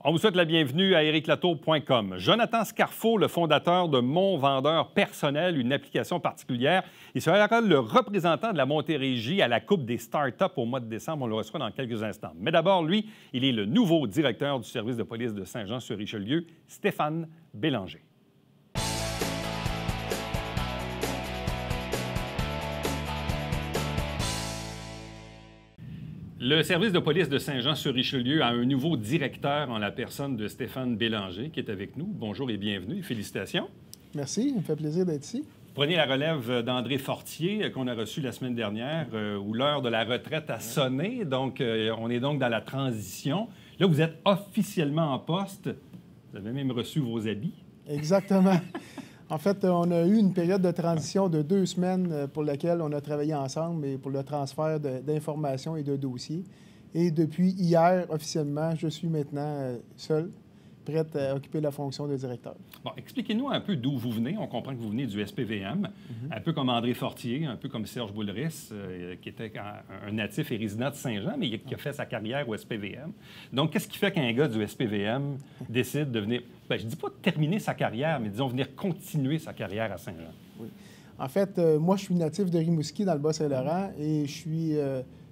On vous souhaite la bienvenue à ericlatour.com. Jonathan Scarfo, le fondateur de Mon Vendeur Personnel, une application particulière, il sera le représentant de la Montérégie à la Coupe des startups au mois de décembre. On le reçoit dans quelques instants. Mais d'abord, lui, il est le nouveau directeur du service de police de Saint-Jean-sur-Richelieu, Stéphane Bélanger. Le service de police de Saint-Jean-sur-Richelieu a un nouveau directeur en la personne de Stéphane Bélanger qui est avec nous. Bonjour et bienvenue. Félicitations. Merci, il me fait plaisir d'être ici. Vous prenez la relève d'André Fortier qu'on a reçu la semaine dernière où l'heure de la retraite a sonné. Donc, on est donc dans la transition. Là, vous êtes officiellement en poste. Vous avez même reçu vos habits. Exactement. En fait, on a eu une période de transition de 2 semaines pour laquelle on a travaillé ensemble et pour le transfert d'informations et de dossiers. Et depuis hier, officiellement, je suis maintenant seul, prête à occuper la fonction de directeur. Bon, expliquez-nous un peu d'où vous venez. On comprend que vous venez du SPVM, un peu comme André Fortier, un peu comme Serge Boulris, qui était un natif et résident de Saint-Jean, mais qui a fait sa carrière au SPVM. Donc, qu'est-ce qui fait qu'un gars du SPVM décide de venir, je ne dis pas de terminer sa carrière, mais disons venir continuer sa carrière à Saint-Jean? Oui. En fait, moi, je suis natif de Rimouski, dans le Bas-Saint-Laurent, et je suis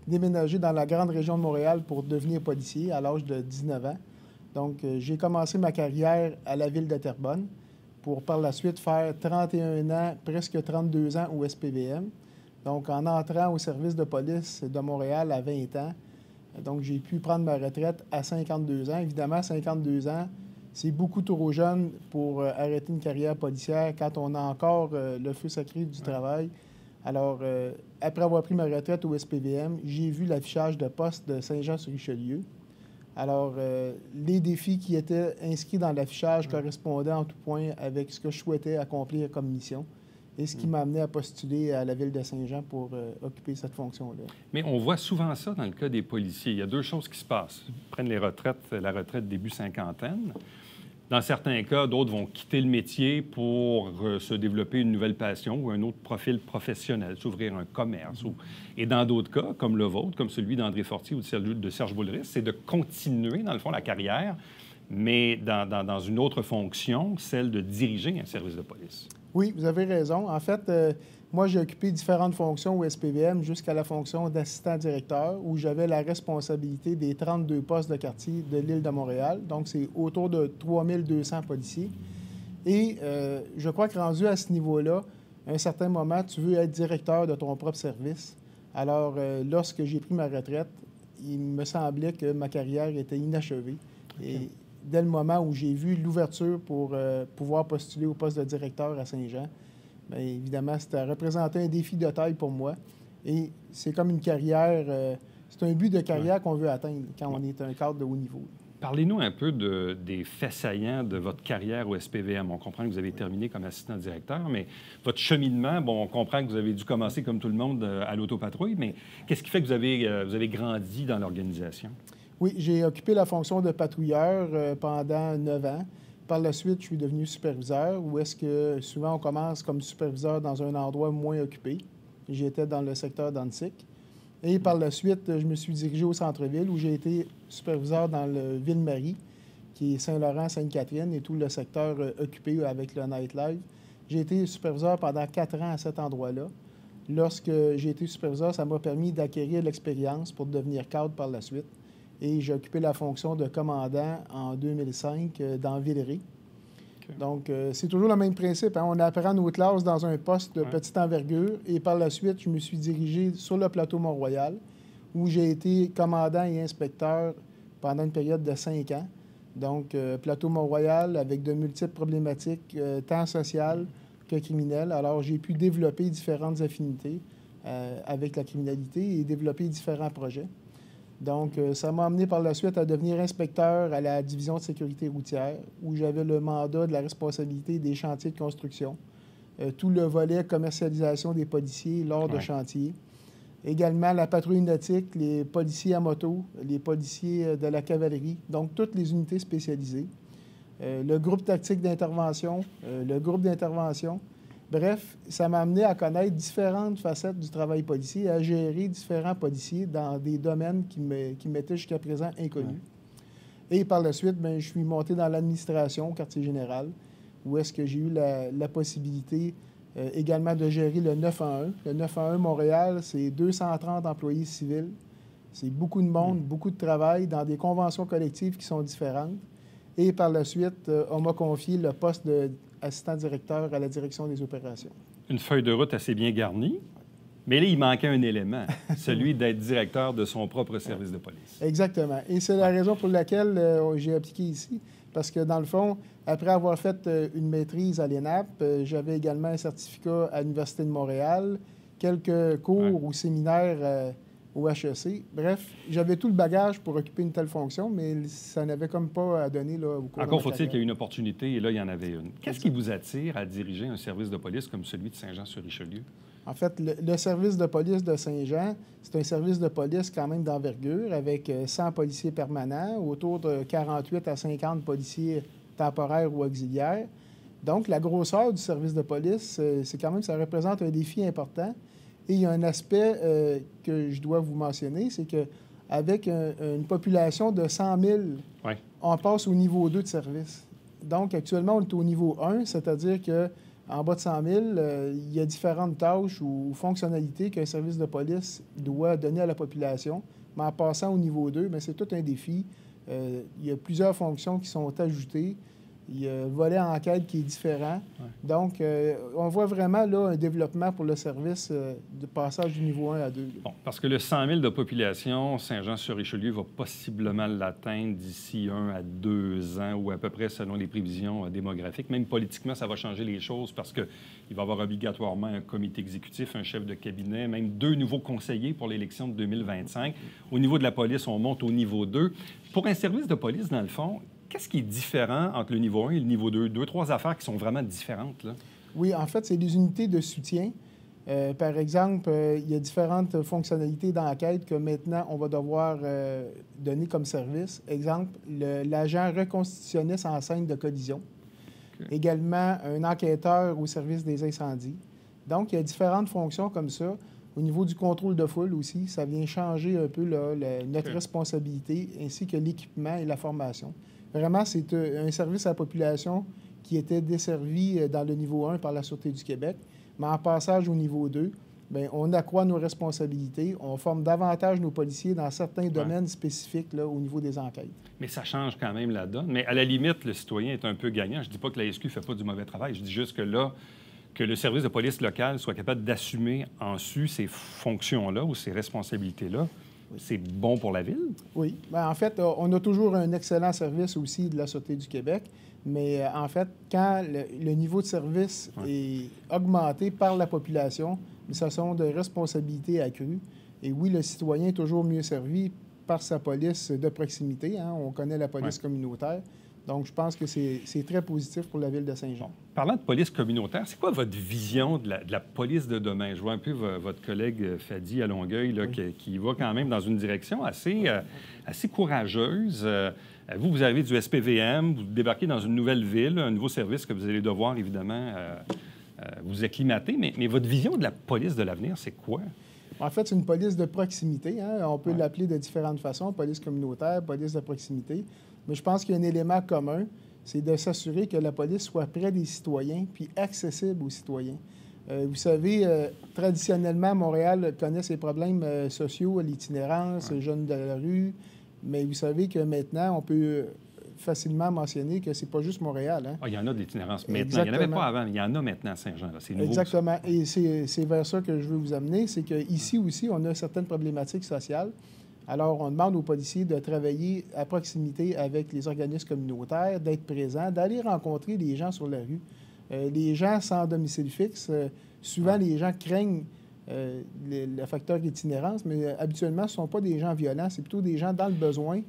déménagé dans la grande région de Montréal pour devenir policier à l'âge de 19 ans. Donc, j'ai commencé ma carrière à la ville de Terrebonne pour par la suite faire 31 ans, presque 32 ans au SPVM. Donc, en entrant au service de police de Montréal à 20 ans, donc j'ai pu prendre ma retraite à 52 ans. Évidemment, 52 ans, c'est beaucoup trop jeune pour arrêter une carrière policière quand on a encore le feu sacré du travail. Alors, après avoir pris ma retraite au SPVM, j'ai vu l'affichage de poste de Saint-Jean-sur-Richelieu. Alors, les défis qui étaient inscrits dans l'affichage correspondaient en tout point avec ce que je souhaitais accomplir comme mission et ce qui m'a amené à postuler à la ville de Saint-Jean pour occuper cette fonction-là. Mais on voit souvent ça dans le cas des policiers. Il y a 2 choses qui se passent. Ils prennent la retraite début cinquantaine. Dans certains cas, d'autres vont quitter le métier pour se développer une nouvelle passion ou un autre profil professionnel, s'ouvrir un commerce. Et dans d'autres cas, comme le vôtre, comme celui d'André Fortier ou de Serge Boulris, c'est de continuer, dans le fond, la carrière, mais dans une autre fonction, celle de diriger un service de police. Oui, vous avez raison. En fait, moi, j'ai occupé différentes fonctions au SPVM jusqu'à la fonction d'assistant directeur, où j'avais la responsabilité des 32 postes de quartier de l'île de Montréal. Donc, c'est autour de 3200 policiers. Et je crois que rendu à ce niveau-là, à un certain moment, tu veux être directeur de ton propre service. Alors, lorsque j'ai pris ma retraite, il me semblait que ma carrière était inachevée. Okay. Et dès le moment où j'ai vu l'ouverture pour pouvoir postuler au poste de directeur à Saint-Jean, bien évidemment, ça représentait un défi de taille pour moi. Et c'est comme une carrière, c'est un but de carrière qu'on veut atteindre quand on est un cadre de haut niveau. Parlez-nous un peu des faits saillants de votre carrière au SPVM. On comprend que vous avez terminé comme assistant directeur, mais votre cheminement, bon, on comprend que vous avez dû commencer comme tout le monde à l'autopatrouille, mais qu'est-ce qui fait que vous avez grandi dans l'organisation? Oui, j'ai occupé la fonction de patrouilleur pendant 9 ans. Par la suite, je suis devenu superviseur, où est-ce que souvent on commence comme superviseur dans un endroit moins occupé. J'étais dans le secteur d'Annecy. Et par la suite, je me suis dirigé au centre-ville, où j'ai été superviseur dans le Ville-Marie, qui est Saint-Laurent, Sainte-Catherine, et tout le secteur occupé avec le nightlife. J'ai été superviseur pendant 4 ans à cet endroit-là. Lorsque j'ai été superviseur, ça m'a permis d'acquérir de l'expérience pour devenir cadre par la suite. Et j'ai occupé la fonction de commandant en 2005 dans Villeray. Okay. Donc, c'est toujours le même principe. Hein? On apprend nos classes dans un poste de petite envergure. Et par la suite, je me suis dirigé sur le plateau Mont-Royal, où j'ai été commandant et inspecteur pendant une période de 5 ans. Donc, plateau Mont-Royal avec de multiples problématiques, tant sociales que criminelles. Alors, j'ai pu développer différentes affinités avec la criminalité et développer différents projets. Donc, ça m'a amené par la suite à devenir inspecteur à la division de sécurité routière, où j'avais le mandat de la responsabilité des chantiers de construction, tout le volet commercialisation des policiers lors de chantiers. Également, la patrouille nautique, les policiers à moto, les policiers de la cavalerie, donc toutes les unités spécialisées. Le groupe tactique d'intervention, le groupe d'intervention. Bref, ça m'a amené à connaître différentes facettes du travail policier, à gérer différents policiers dans des domaines qui m'étaient jusqu'à présent inconnus. Et par la suite, bien, je suis monté dans l'administration au quartier général, où est-ce que j'ai eu la possibilité également de gérer le 911. Le 911 Montréal, c'est 230 employés civils. C'est beaucoup de monde, beaucoup de travail dans des conventions collectives qui sont différentes. Et par la suite, on m'a confié le poste d'assistant directeur à la direction des opérations. Une feuille de route assez bien garnie. Mais là, il manquait un élément, celui d'être directeur de son propre service de police. Exactement. Et c'est la raison pour laquelle j'ai appliqué ici. Parce que, dans le fond, après avoir fait une maîtrise à l'ENAP, j'avais également un certificat à l'Université de Montréal, quelques cours ou séminaires au HEC. Bref, j'avais tout le bagage pour occuper une telle fonction, mais ça n'avait comme pas à donner là, au cours Encore de ma faut-il carrière. qu'il y ait une opportunité, et là, il y en avait une. Qu'est-ce qui vous attire à diriger un service de police comme celui de Saint-Jean-sur-Richelieu? En fait, le service de police de Saint-Jean, c'est un service de police quand même d'envergure, avec 100 policiers permanents, autour de 48 à 50 policiers temporaires ou auxiliaires. Donc, la grosseur du service de police, c'est quand même, ça représente un défi important. Et il y a un aspect que je dois vous mentionner, c'est qu'avec une population de 100 000, on passe au niveau 2 de service. Donc, actuellement, on est au niveau 1, c'est-à-dire que en bas de 100 000, il y a différentes tâches ou fonctionnalités qu'un service de police doit donner à la population. Mais en passant au niveau 2, bien, c'est tout un défi. Il y a plusieurs fonctions qui sont ajoutées. Il y a un volet enquête qui est différent. Donc, on voit vraiment là un développement pour le service de passage du niveau 1 à 2. Bon, parce que le 100 000 de population, Saint-Jean-sur-Richelieu va possiblement l'atteindre d'ici 1 à 2 ans, ou à peu près selon les prévisions démographiques. Même politiquement, ça va changer les choses parce qu'il va y avoir obligatoirement un comité exécutif, un chef de cabinet, même 2 nouveaux conseillers pour l'élection de 2025. Au niveau de la police, on monte au niveau 2. Pour un service de police, dans le fond, qu'est-ce qui est différent entre le niveau 1 et le niveau 2? 2-3 affaires qui sont vraiment différentes, là. Oui, en fait, c'est des unités de soutien. Par exemple, il y a différentes fonctionnalités d'enquête que maintenant, on va devoir donner comme service. Exemple, l'agent reconstitutionniste en scène de collision. Okay. Également, un enquêteur au service des incendies. Donc, il y a différentes fonctions comme ça. Au niveau du contrôle de foule aussi, ça vient changer un peu là, notre responsabilité ainsi que l'équipement et la formation. Vraiment, c'est un service à la population qui était desservi dans le niveau 1 par la Sûreté du Québec. Mais en passage au niveau 2, bien, on accroît nos responsabilités, on forme davantage nos policiers dans certains domaines spécifiques là, au niveau des enquêtes. Mais ça change quand même la donne. Mais à la limite, le citoyen est un peu gagnant. Je ne dis pas que la SQ ne fait pas du mauvais travail. Je dis juste que là, que le service de police local soit capable d'assumer en su ces fonctions-là ou ces responsabilités-là, c'est bon pour la ville? Oui. Bien, en fait, on a toujours un excellent service aussi de la Sûreté du Québec, mais en fait, quand le niveau de service est augmenté par la population, ce sont des responsabilités accrues. Et oui, le citoyen est toujours mieux servi par sa police de proximité. Hein? On connaît la police communautaire. Donc, je pense que c'est très positif pour la ville de Saint-Jean. Bon. Parlant de police communautaire, c'est quoi votre vision de la police de demain? Je vois un peu votre collègue Fadi à Longueuil là, qui va quand même dans une direction assez courageuse. Vous avez du SPVM, vous débarquez dans une nouvelle ville, un nouveau service que vous allez devoir, évidemment, vous acclimater. Mais votre vision de la police de l'avenir, c'est quoi? En fait, c'est une police de proximité. Hein? On peut l'appeler de différentes façons, police communautaire, police de proximité. Mais je pense qu'il y a un élément commun, c'est de s'assurer que la police soit près des citoyens puis accessible aux citoyens. Vous savez, traditionnellement, Montréal connaît ses problèmes sociaux, l'itinérance, les jeunes de la rue, mais vous savez que maintenant, on peut facilement mentionner que c'est pas juste Montréal. Hein? Il y en a de l'itinérance maintenant. Exactement. Il n'y en avait pas avant, mais il y en a maintenant à Saint-Jean. C'est nouveau. Exactement. Et c'est vers ça que je veux vous amener, c'est qu'ici aussi, on a certaines problématiques sociales. Alors, on demande aux policiers de travailler à proximité avec les organismes communautaires, d'être présents, d'aller rencontrer les gens sur la rue. Les gens sans domicile fixe, souvent, les gens craignent le facteur d'itinérance, mais habituellement, ce ne sont pas des gens violents, c'est plutôt des gens dans le besoin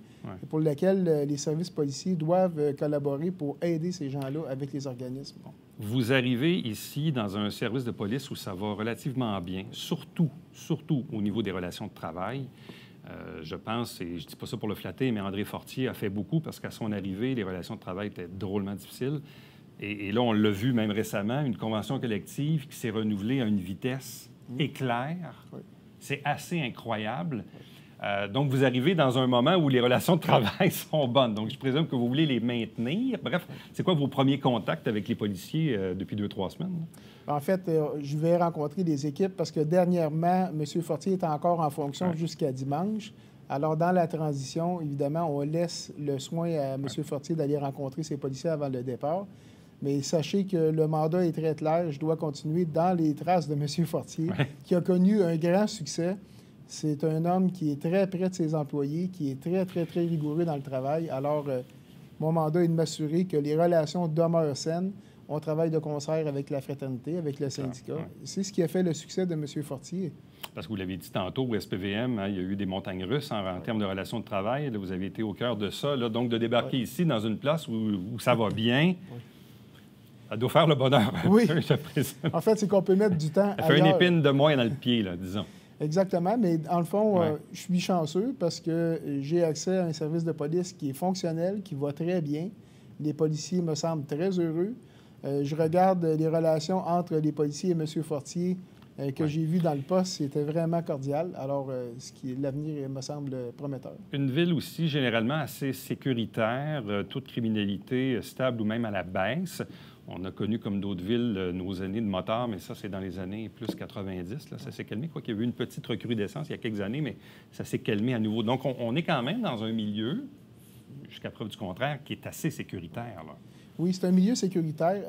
pour lesquels les services policiers doivent collaborer pour aider ces gens-là avec les organismes. Bon. Vous arrivez ici dans un service de police où ça va relativement bien, surtout au niveau des relations de travail. Je pense, et je ne dis pas ça pour le flatter, mais André Fortier a fait beaucoup parce qu'à son arrivée, les relations de travail étaient drôlement difficiles. Et là, on l'a vu même récemment, une convention collective qui s'est renouvelée à une vitesse éclair. Oui. C'est assez incroyable. Donc, vous arrivez dans un moment où les relations de travail sont bonnes. Donc, je présume que vous voulez les maintenir. Bref, c'est quoi vos premiers contacts avec les policiers depuis 2-3 semaines? En fait, je vais rencontrer les équipes parce que dernièrement, M. Fortier est encore en fonction jusqu'à dimanche. Alors, dans la transition, évidemment, on laisse le soin à M. Fortier d'aller rencontrer ses policiers avant le départ. Mais sachez que le mandat est très clair. Je dois continuer dans les traces de M. Fortier, qui a connu un grand succès. C'est un homme qui est très près de ses employés, qui est très, très, très rigoureux dans le travail. Alors, mon mandat est de m'assurer que les relations demeurent saines. On travaille de concert avec la fraternité, avec le syndicat. C'est ce qui a fait le succès de M. Fortier. Parce que vous l'avez dit tantôt, au SPVM, il y a eu des montagnes russes en termes de relations de travail. Là, vous avez été au cœur de ça. Là, donc, de débarquer ici, dans une place où ça va bien, ça doit faire le bonheur. Oui. Je présume. En fait, c'est qu'on peut mettre du temps Ça fait ailleurs. une épine de moins dans le pied, là, disons. Exactement, mais dans le fond, je suis chanceux parce que j'ai accès à un service de police qui est fonctionnel, qui va très bien. Les policiers me semblent très heureux. Je regarde les relations entre les policiers et M. Fortier que j'ai vu dans le poste, c'était vraiment cordial. Alors, l'avenir me semble prometteur. Une ville aussi généralement assez sécuritaire, toute criminalité stable ou même à la baisse. On a connu, comme d'autres villes, nos années de motards, mais ça, c'est dans les années plus 90. Là, ça s'est calmé. Quoi qu'il y a eu une petite recrudescence il y a quelques années, mais ça s'est calmé à nouveau. Donc, on est quand même dans un milieu, jusqu'à preuve du contraire, qui est assez sécuritaire, là. Oui, c'est un milieu sécuritaire.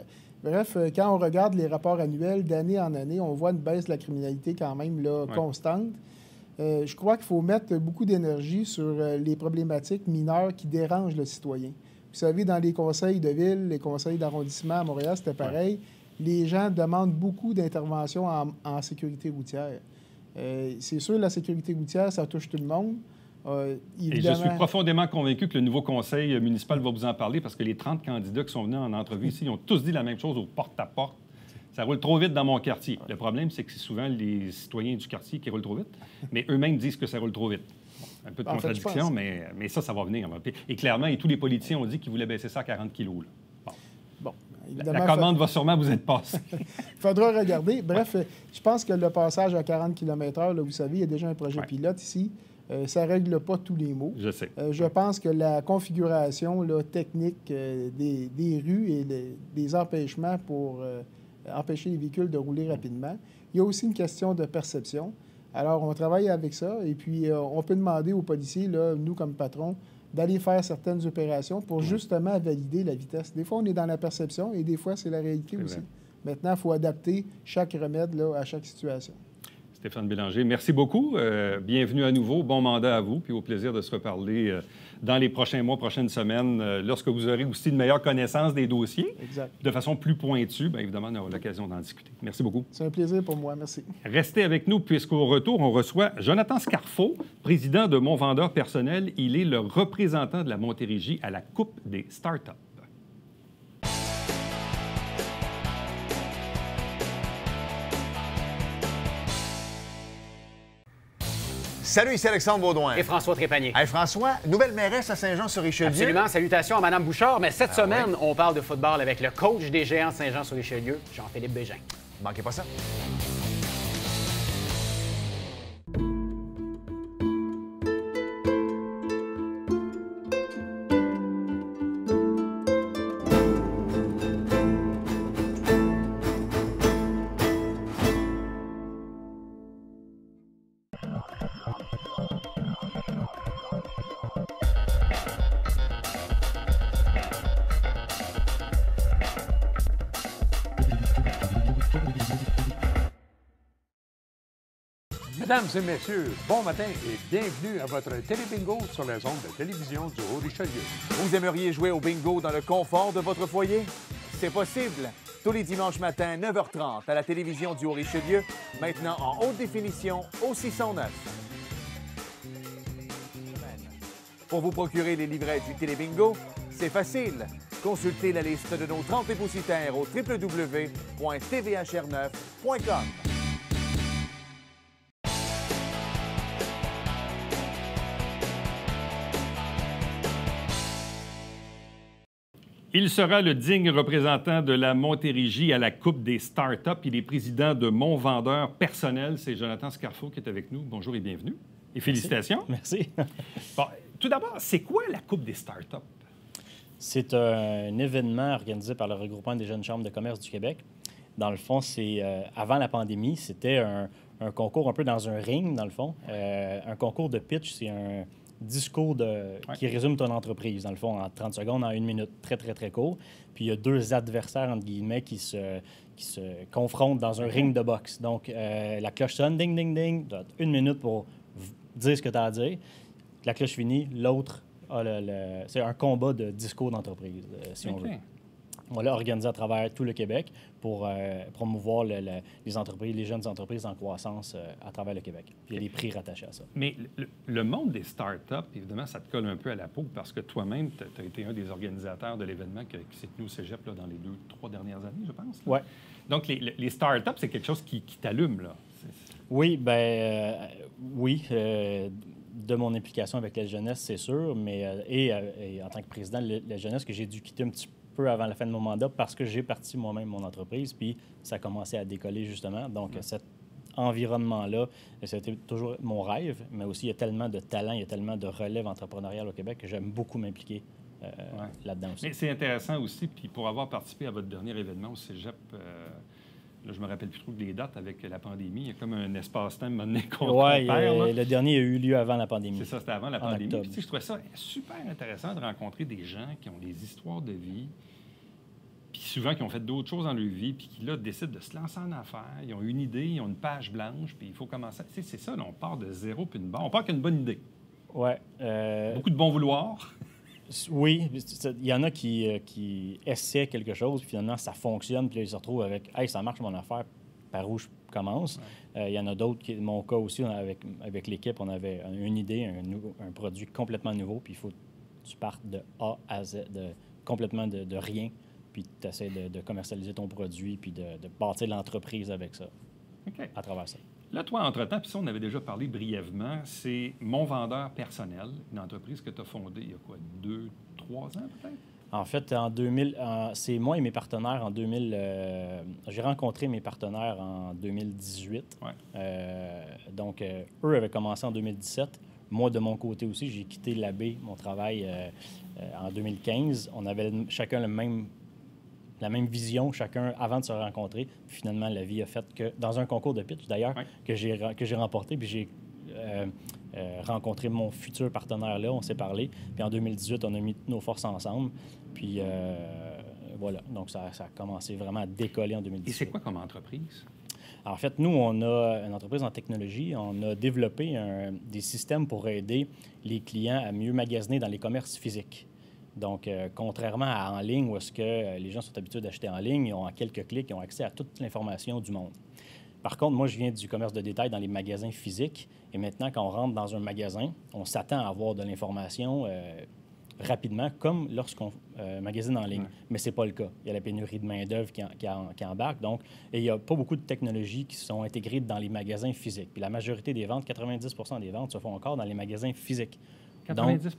Bref, quand on regarde les rapports annuels d'année en année, on voit une baisse de la criminalité quand même là, constante. Je crois qu'il faut mettre beaucoup d'énergie sur les problématiques mineures qui dérangent le citoyen. Vous savez, dans les conseils de ville, les conseils d'arrondissement à Montréal, c'était pareil. Les gens demandent beaucoup d'interventions en sécurité routière. C'est sûr, la sécurité routière, ça touche tout le monde. Et je suis profondément convaincu que le nouveau conseil municipal va vous en parler parce que les 30 candidats qui sont venus en entrevue ici, ils ont tous dit la même chose au porte-à-porte. Ça roule trop vite dans mon quartier. Le problème, c'est que c'est souvent les citoyens du quartier qui roulent trop vite, mais eux-mêmes disent que ça roule trop vite. Un peu de contradiction, mais ça va venir. Et clairement, tous les politiciens ont dit qu'ils voulaient baisser ça à 40 kilos. Là. Bon. La commande va sûrement vous être passée. Il faudra regarder. Bref, je pense que le passage à 40 km/h, là, vous savez, il y a déjà un projet pilote ici. Ça ne règle pas tous les maux. Je sais. Je pense que la configuration là, technique des rues et des empêchements pour empêcher les véhicules de rouler rapidement, il y a aussi une question de perception. Alors, on travaille avec ça et puis on peut demander aux policiers, là, nous comme patrons, d'aller faire certaines opérations pour justement valider la vitesse. Des fois, on est dans la perception et des fois, c'est la réalité aussi. Vrai. Maintenant, il faut adapter chaque remède là, à chaque situation. Stéphane Bélanger, merci beaucoup. Bienvenue à nouveau. Bon mandat à vous, puis au plaisir de se reparler dans les prochains mois, prochaines semaines, lorsque vous aurez aussi une meilleure connaissance des dossiers. Exact. De façon plus pointue, bien évidemment, on aura l'occasion d'en discuter. Merci beaucoup. C'est un plaisir pour moi. Merci. Restez avec nous, puisqu'au retour, on reçoit Jonathan Scarfo, président de Mon Vendeur Personnel. Il est le représentant de la Montérégie à la Coupe des startups. Salut, ici Alexandre Baudouin. Et François Trépanier. Hey, François, nouvelle mairesse à Saint-Jean-sur-Richelieu. Absolument. Salutations à Mme Bouchard. Mais cette semaine, on parle de football avec le coach des Géants de Saint-Jean-sur-Richelieu, Jean-Philippe Bégin. Manquez pas ça. Mesdames et messieurs, bon matin et bienvenue à votre télébingo sur les ondes de télévision du Haut-Richelieu. Vous aimeriez jouer au bingo dans le confort de votre foyer? C'est possible. Tous les dimanches matins, 9h30, à la télévision du Haut-Richelieu, maintenant en haute définition au 609. Pour vous procurer les livrets du télébingo, c'est facile. Consultez la liste de nos 30 dépositaires au www.tvhr9.com. Il sera le digne représentant de la Montérégie à la Coupe des startups. Il est président de Mon Vendeur Personnel. C'est Jonathan Scarfo qui est avec nous. Bonjour et bienvenue. Et félicitations. Merci. Bon, tout d'abord, c'est quoi la Coupe des startups? C'est un événement organisé par le regroupement des jeunes chambres de commerce du Québec. Dans le fond, c'est avant la pandémie, c'était un concours un peu dans un ring, dans le fond. Un concours de pitch, c'est un discours qui résume ton entreprise, dans le fond, en 30 secondes, en 1 minute, très, très, très court. Puis il y a 2 adversaires, entre guillemets, qui se confrontent dans un ring de boxe. Donc, la cloche sonne, ding, ding, ding. Tu as 1 minute pour dire ce que tu as à dire. La cloche finit, l'autre a c'est un combat de discours d'entreprise, si on veut. On l'a organisé à travers tout le Québec pour promouvoir les entreprises, les jeunes entreprises en croissance à travers le Québec. Il y a des prix rattachés à ça. Mais le monde des startups, évidemment, ça te colle un peu à la peau parce que toi-même, tu as été un des organisateurs de l'événement qui s'est tenu au Cégep là, dans les 2-3 dernières années, je pense. Oui. Donc, les startups, c'est quelque chose qui t'allume, là. Oui, oui. De mon implication avec la jeunesse, c'est sûr, mais et en tant que président de la jeunesse, que j'ai dû quitter un petit peu avant la fin de mon mandat parce que j'ai parti moi-même mon entreprise, puis ça a commencé à décoller, justement. Donc, cet environnement-là, c'était toujours mon rêve, mais aussi, il y a tellement de talent, il y a tellement de relève entrepreneuriale au Québec que j'aime beaucoup m'impliquer là-dedans aussi. Mais c'est intéressant aussi, puis pour avoir participé à votre dernier événement au Cégep, là, je me rappelle plus trop des dates avec la pandémie. Il y a comme un espace-temps maintenant qu'on perd. Oui, le dernier a eu lieu avant la pandémie. C'est ça, c'était avant la pandémie. Octobre. Puis, je trouvais ça super intéressant de rencontrer des gens qui ont des histoires de vie, puis souvent qui ont fait d'autres choses dans leur vie, puis qui, là, décident de se lancer en affaires. Ils ont une idée, ils ont une page blanche, puis il faut commencer. Tu sais, c'est ça, là, on part de zéro puis une barre. On part avec une bonne idée. Oui. Beaucoup de bon vouloir. Oui, il y en a qui essaient quelque chose, puis finalement, ça fonctionne, puis là, ils se retrouvent avec « Hey, ça marche mon affaire, par où je commence? Il y en a d'autres, mon cas aussi, avec l'équipe, on avait une idée, un produit complètement nouveau, puis il faut que tu partes de A à Z, complètement de rien, puis tu essaies de commercialiser ton produit, puis de bâtir l'entreprise avec ça, à travers ça. Là, toi, entre-temps, puis ça, on avait déjà parlé brièvement, c'est Mon Vendeur Personnel, une entreprise que tu as fondée il y a quoi, 2-3 ans peut-être? En fait, en 2000, c'est moi et mes partenaires en 2000. J'ai rencontré mes partenaires en 2018. Donc, eux avaient commencé en 2017. Moi, de mon côté aussi, j'ai quitté l'AB, mon travail, en 2015. On avait chacun la même vision, chacun, avant de se rencontrer. Puis finalement, la vie a fait que, dans un concours de pitch, d'ailleurs, que j'ai remporté, puis j'ai rencontré mon futur partenaire là, on s'est parlé. Puis en 2018, on a mis nos forces ensemble. Puis voilà, donc ça a commencé vraiment à décoller en 2018. Et c'est quoi comme entreprise? En fait, nous, on a une entreprise en technologie. On a développé des systèmes pour aider les clients à mieux magasiner dans les commerces physiques. Donc, contrairement à en ligne, où est-ce que les gens sont habitués d'acheter en ligne, ils ont en quelques clics, ils ont accès à toute l'information du monde. Par contre, moi, je viens du commerce de détail dans les magasins physiques. Et maintenant, quand on rentre dans un magasin, on s'attend à avoir de l'information rapidement, comme lorsqu'on magasine en ligne. Mais ce n'est pas le cas. Il y a la pénurie de main-d'œuvre qui embarque. Donc, et il n'y a pas beaucoup de technologies qui sont intégrées dans les magasins physiques. Puis la majorité des ventes, 90% des ventes, se font encore dans les magasins physiques. 90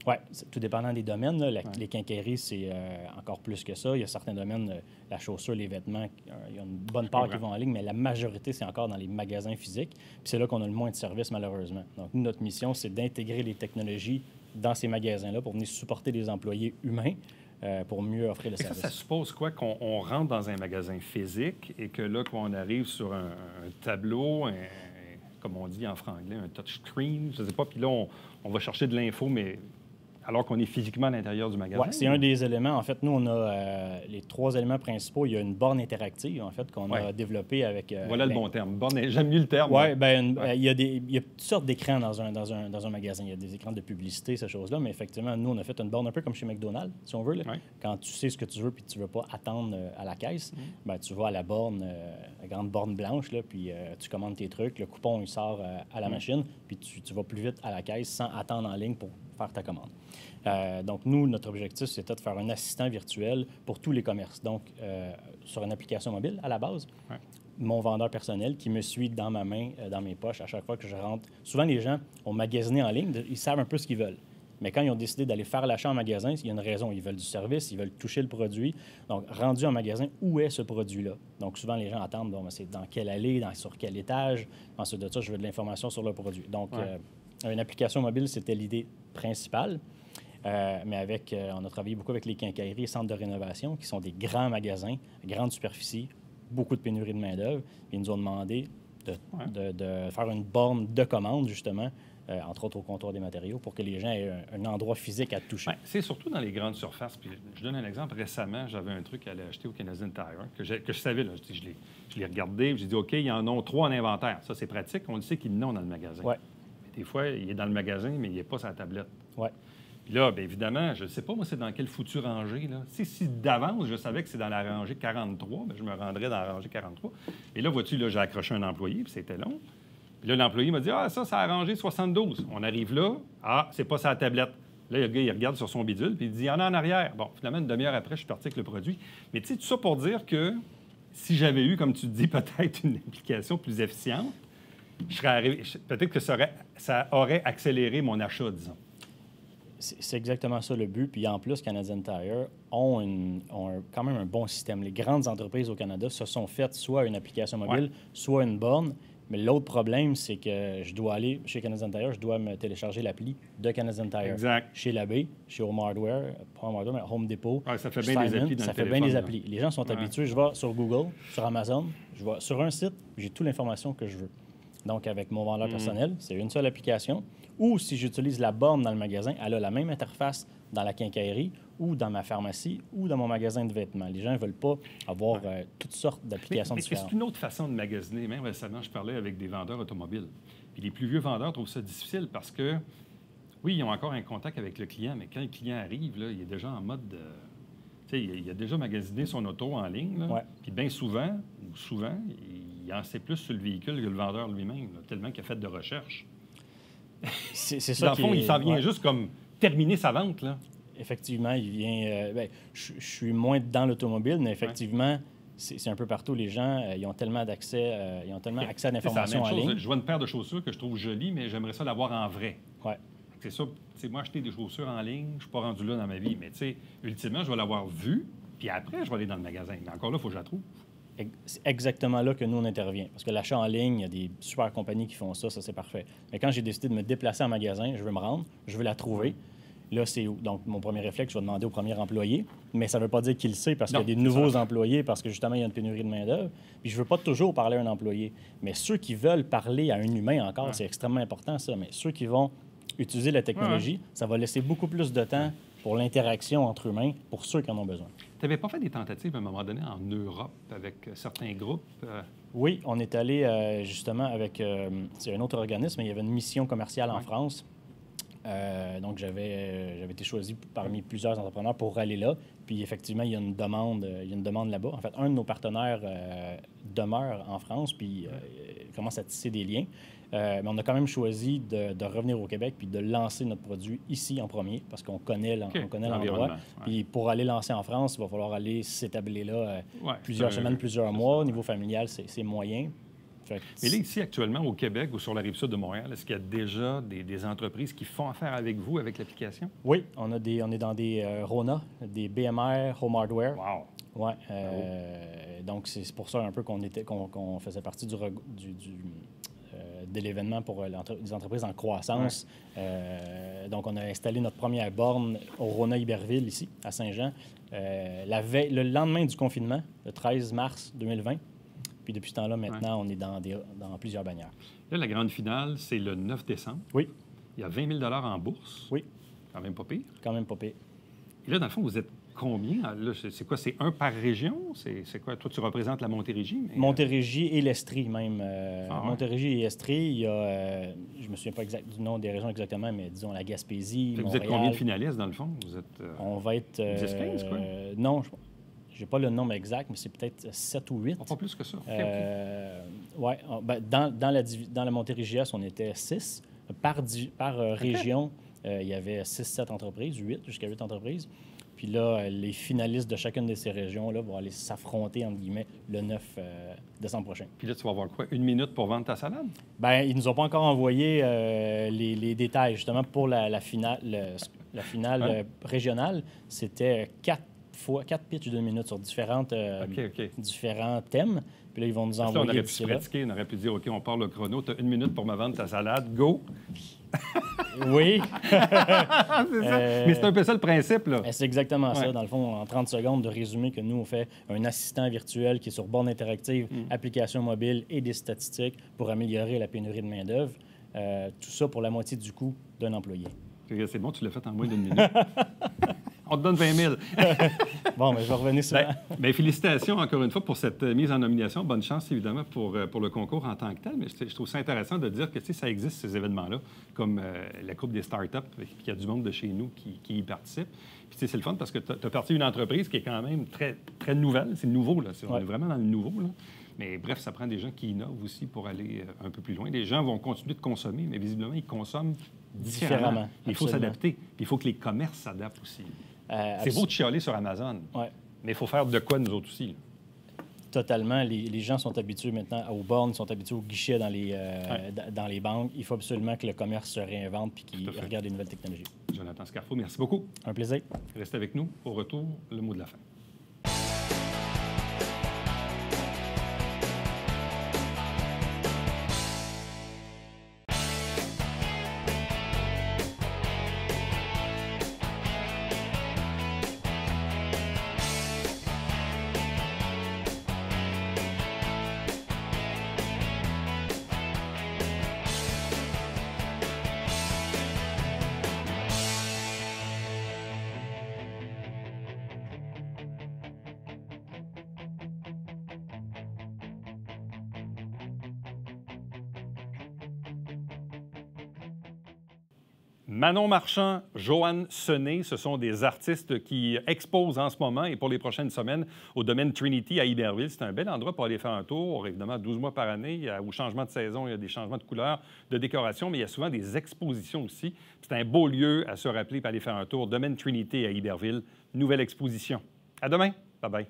Oui, tout dépendant des domaines. Là, les quincailleries, c'est encore plus que ça. Il y a certains domaines, la chaussure, les vêtements, il y a une bonne part qui vont en ligne, mais la majorité, c'est encore dans les magasins physiques. Puis c'est là qu'on a le moins de services, malheureusement. Donc, nous, notre mission, c'est d'intégrer les technologies dans ces magasins-là pour venir supporter les employés humains pour mieux offrir le service. Ça suppose quoi? Qu'on rentre dans un magasin physique et que là, qu'on arrive sur un tableau, comme on dit en franglais, un touchscreen, je ne sais pas, puis là, on va chercher de l'info, mais alors qu'on est physiquement à l'intérieur du magasin? Oui, c'est un des éléments. En fait, nous, on a les 3 éléments principaux. Il y a une borne interactive, en fait, qu'on a développée avec... voilà le bon terme. Borne, j'aime mieux le terme. Oui, il y a toutes sortes d'écrans dans un magasin. Il y a des écrans de publicité, ces choses-là, mais effectivement, nous, on a fait une borne un peu comme chez McDonald's, si on veut. Là. Quand tu sais ce que tu veux puis tu ne veux pas attendre à la caisse, tu vas à la borne, la grande borne blanche, là, puis tu commandes tes trucs, le coupon, il sort à la machine, puis tu vas plus vite à la caisse sans attendre en ligne pour faire ta commande. Donc, nous, notre objectif, c'était de faire un assistant virtuel pour tous les commerces. Donc, sur une application mobile, à la base, mon vendeur personnel qui me suit dans ma main, dans mes poches, à chaque fois que je rentre. Souvent, les gens ont magasiné en ligne, ils savent un peu ce qu'ils veulent. Mais quand ils ont décidé d'aller faire l'achat en magasin, il y a une raison. Ils veulent du service, ils veulent toucher le produit. Donc, rendu en magasin, où est ce produit-là? Donc, souvent, les gens attendent, bon, c'est dans quelle allée, sur quel étage. Ensuite de ça, je veux de l'information sur le produit. Donc, une application mobile, c'était l'idée principale. Mais on a travaillé beaucoup avec les quincailleries et centres de rénovation, qui sont des grands magasins, grandes superficies, beaucoup de pénurie de main-d'œuvre. Ils nous ont demandé de faire une borne de commande, justement, entre autres au comptoir des matériaux, pour que les gens aient un endroit physique à toucher. Bien, c'est surtout dans les grandes surfaces. Puis je donne un exemple. Récemment, j'avais un truc à aller acheter au Canadian Tire que je savais. Là, je l'ai regardé, j'ai dit, OK, ils en ont 3 en inventaire. Ça, c'est pratique. On le sait qu'ils l'ont dans le magasin. Ouais. Mais des fois, il est dans le magasin, mais il n'est pas sur la tablette. Ouais. Puis là, bien évidemment, je ne sais pas, moi, c'est dans quelle foutue rangée. Là. Si d'avance, je savais que c'est dans la rangée 43, bien, je me rendrais dans la rangée 43. Et là, vois-tu, là, j'ai accroché un employé, puis c'était long. Puis là, l'employé m'a dit, ça a rangé 72. On arrive là, c'est pas sa tablette. Là, le gars, il regarde sur son bidule, puis il dit, il y en a en arrière. Bon, finalement, une demi-heure après, je suis parti avec le produit. Mais tu sais, tout ça pour dire que si j'avais eu, comme tu dis, peut-être une application plus efficiente, je serais arrivé, peut-être que ça aurait accéléré mon achat, disons. C'est exactement ça le but. Puis en plus, Canadian Tire ont quand même un bon système. Les grandes entreprises au Canada se sont faites soit une application mobile, soit une borne. Mais l'autre problème, c'est que je dois aller chez Canadian Tire, je dois me télécharger l'appli de Canadian Tire. Exact. Chez l'AB, chez Home Hardware, pas Home Hardware, mais Home Depot. Ça fait bien des applis dans ça le fait bien téléphone, des là. applis. Les gens sont habitués. Je vais sur Google, sur Amazon, je vais sur un site, j'ai toute l'information que je veux. Donc, avec mon vendeur personnel, c'est une seule application. Ou si j'utilise la borne dans le magasin, elle a la même interface dans la quincaillerie ou dans ma pharmacie ou dans mon magasin de vêtements. Les gens ne veulent pas avoir toutes sortes d'applications mais différentes. c'est une autre façon de magasiner. Même récemment, je parlais avec des vendeurs automobiles. Puis les plus vieux vendeurs trouvent ça difficile parce que, oui, ils ont encore un contact avec le client, mais quand le client arrive, là, il est déjà en mode de... Tu sais, il a déjà magasiné son auto en ligne. Là. Ouais. Puis bien souvent, il en sait plus sur le véhicule que le vendeur lui-même, là, tellement qu'il a fait de recherche. C'est ça. Dans le fond, il s'en vient juste comme terminer sa vente, là. Effectivement, il vient... je suis moins dans l'automobile, mais effectivement, c'est un peu partout. Les gens, ils ont tellement d'accès, ils ont tellement accès à l'information en ligne. Je vois une paire de chaussures que je trouve jolie, mais j'aimerais ça l'avoir en vrai. Ouais. C'est ça. Moi, acheter des chaussures en ligne, je ne suis pas rendu là dans ma vie. Mais tu sais, ultimement, je vais l'avoir vue, puis après, je vais aller dans le magasin. Mais encore là, il faut que je la trouve. C'est exactement là que nous, on intervient. Parce que l'achat en ligne, il y a des super compagnies qui font ça, c'est parfait. Mais quand j'ai décidé de me déplacer en magasin, je veux me rendre, je veux la trouver. Là, c'est où? Donc, mon premier réflexe, je vais demander au premier employé. Mais ça ne veut pas dire qu'il le sait parce qu'il y a des nouveaux employés, parce que justement, il y a une pénurie de main-d'œuvre. Puis je ne veux pas toujours parler à un employé. Mais ceux qui veulent parler à un humain encore, c'est extrêmement important, ça. Mais ceux qui vont utiliser la technologie, ça va laisser beaucoup plus de temps pour l'interaction entre humains, pour ceux qui en ont besoin. Tu n'avais pas fait des tentatives à un moment donné en Europe avec certains groupes? Oui, on est allé justement avec c'est un autre organisme, mais il y avait une mission commerciale en France. Donc, j'avais été choisi parmi plusieurs entrepreneurs pour aller là. Puis, effectivement, il y a une demande là-bas. En fait, un de nos partenaires demeure en France, puis commence à tisser des liens. Mais on a quand même choisi de revenir au Québec puis de lancer notre produit ici en premier parce qu'on connaît l'endroit. Puis pour aller lancer en France, il va falloir aller s'établir là plusieurs semaines, plusieurs mois. Au niveau familial, c'est moyen. Mais là, ici, actuellement, au Québec ou sur la Rive-Sud de Montréal, est-ce qu'il y a déjà des entreprises qui font affaire avec vous, avec l'application? Oui, on est dans des RONA, des BMR, Home Hardware. Wow! Oui. Donc, c'est pour ça un peu qu'on faisait partie de l'événement pour les entreprises en croissance. Donc, on a installé notre première borne au Rona Iberville, ici, à Saint-Jean, le lendemain du confinement, le 13 mars 2020. Puis depuis ce temps-là, maintenant, on est dans plusieurs bannières. Là, la grande finale, c'est le 9 décembre. Oui. Il y a 20 000 en bourse. Oui. Quand même pas pire. Quand même pas pire. Et là, dans le fond, vous êtes combien? Là, c'est quoi? C'est un par région? C'est quoi? Toi, tu représentes la Montérégie? Mais... Montérégie et l'Estrie, même. Montérégie et Estrie, il y a... je me souviens pas du nom des régions exactement, mais disons la Gaspésie, Montréal. Vous êtes combien de finalistes, dans le fond? Vous êtes... On va être... 10-15, quoi? Non, je n'ai pas le nombre exact, mais c'est peut-être 7 ou 8. Pas plus que ça. Oui. Dans la Montérégie-Est, on était 6. Par région, il y avait 6-7 entreprises, 8 jusqu'à 8 entreprises. Puis là, les finalistes de chacune de ces régions-là vont aller s'affronter, entre guillemets, le 9 décembre prochain. Puis là, tu vas avoir quoi? 1 minute pour vendre ta salade? Bien, ils nous ont pas encore envoyé les détails, justement, pour la finale, régionale. C'était 4 pitchs de 1 minute sur différents thèmes. Puis là, ils vont nous Là, envoyer on aurait pu d'ici se là. pratiquer, on aurait pu dire, OK, on part le chrono, tu as 1 minute pour me vendre ta salade, go! Oui. C'est ça. Mais c'est un peu ça le principe, là. C'est exactement ça. Ouais. Dans le fond, en 30 secondes, de résumer que nous, on fait un assistant virtuel qui est sur borne interactive, application mobile et des statistiques pour améliorer la pénurie de main-d'œuvre. Tout ça pour la moitié du coût d'un employé. C'est bon, tu l'as fait en moins d'1 minute. On te donne 20 000. Bon, mais je vais revenir sur ça. Bien, félicitations encore une fois pour cette mise en nomination. Bonne chance, évidemment, pour le concours en tant que tel. Mais je trouve ça intéressant de dire que ça existe, ces événements-là, comme la Coupe des startups, puis qu'il y a du monde de chez nous qui y participe. Puis c'est le fun parce que tu as parti d'une entreprise qui est quand même très, très nouvelle. C'est nouveau, là. On est vraiment dans le nouveau, là. Mais bref, ça prend des gens qui innovent aussi pour aller un peu plus loin. Les gens vont continuer de consommer, mais visiblement, ils consomment différemment. Il faut s'adapter. Puis il faut que les commerces s'adaptent aussi. C'est beau de chialer sur Amazon, mais il faut faire de quoi nous autres aussi. Là. Totalement. Les gens sont habitués maintenant aux bornes, sont habitués aux guichets dans les banques. Il faut absolument que le commerce se réinvente et qu'il regarde les nouvelles technologies. Jonathan Scarfo, merci beaucoup. Un plaisir. Restez avec nous. Au retour, le mot de la fin. Manon Marchand, Joanne Sené, ce sont des artistes qui exposent en ce moment et pour les prochaines semaines au domaine Trinity à Iberville. C'est un bel endroit pour aller faire un tour. Évidemment, 12 mois par année, au changement de saison, il y a des changements de couleurs, de décoration, mais il y a souvent des expositions aussi. C'est un beau lieu à se rappeler pour aller faire un tour. Domaine Trinity à Iberville, nouvelle exposition. À demain. Bye-bye.